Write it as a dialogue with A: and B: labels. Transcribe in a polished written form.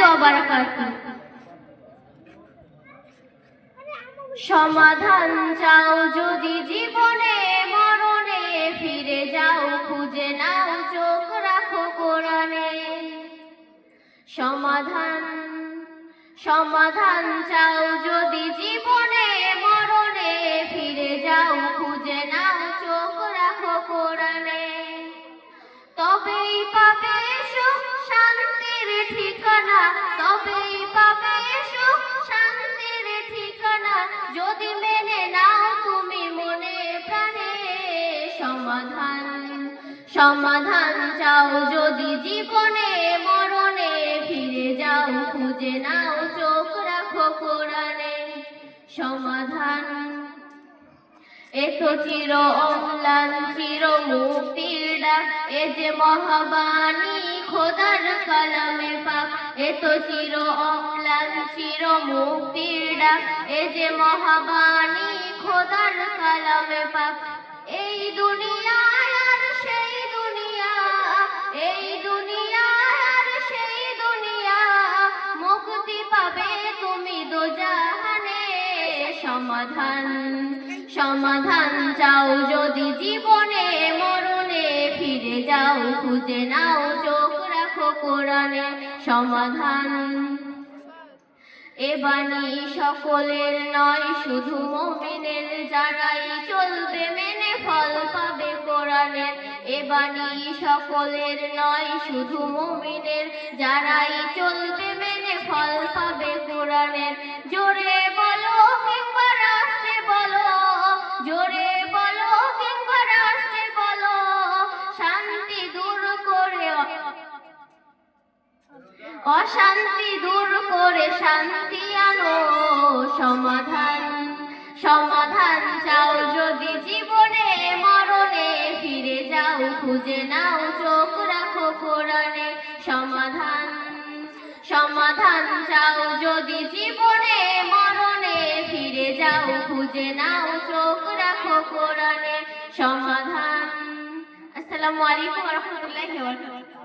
A: ওয়া বারাকাতুহু। সমাধান চাও যদি জীবনে মরণে, ফিরে যাও খুঁজে নাও চোখ রাখো কোরআনে। সমাধান চাও যদি জীবনে মরণে, ফিরে যাও খুঁজে নাও চোখ রাখো কোরআনে। তবেই পাবে সুখ শান্তির ঠিকানা, তবেই পাবে সুখ শান্তির ঠিকানা, যদি মেনে নাও তুমি মনে প্রাণে। সমাধান চাও যদি জীবনে মরণে, ফিরে যাও খুঁজে নাও চোখ রাখো কোরআনে। সমাধান এতো চির অম্লান চির মুক্তির ডাক, এ যে মহাবাণী খোদার কালামে পাক। এতো চির অম্লান চির মুক্তির ডাক, এ যে মহাবাণী খোদার কালামে পাক। এই দুনিয়া আর সেই দুনিয়া, এই দুনিয়া আর সেই দুনিয়া, মুক্তি পাবে তুমি দোজাহানে। সমাধান চাও যদি জীবনে মরণে, ফিরে যাও খুঁজে নাও চোখ রাখো কোরআনে। সমাধান এ বাণী সকলের নয়, শুধু মুমিনের, যারাই চলবে মেনে ফল পাবে কোরআনের। এ বাণী সকলের নয়, শুধু মুমিনের, যারাই চলবে মেনে ফল পাবে কোরআনের। জোরে বলো কিংবা রাষ্ট্রে বলো, জোরে বলো কিংবা রাষ্ট্রে বলো, শান্তি দূর করে অশান্তি দূর করে শান্তি আনো। সমাধান চাও যদি জীবনে মরণে, ফিরে যাও খুঁজে নাও চোখ রাখো কোরআনে। সমাধান চাও যদি জীবনে মরণে, ফিরে যাও খুঁজে নাও চোখ রাখো কোরআনে। সমাধান। আসসালামু আলাইকুম ওয়া রাহমাতুল্লাহি ওয়া বারাকাতুহু।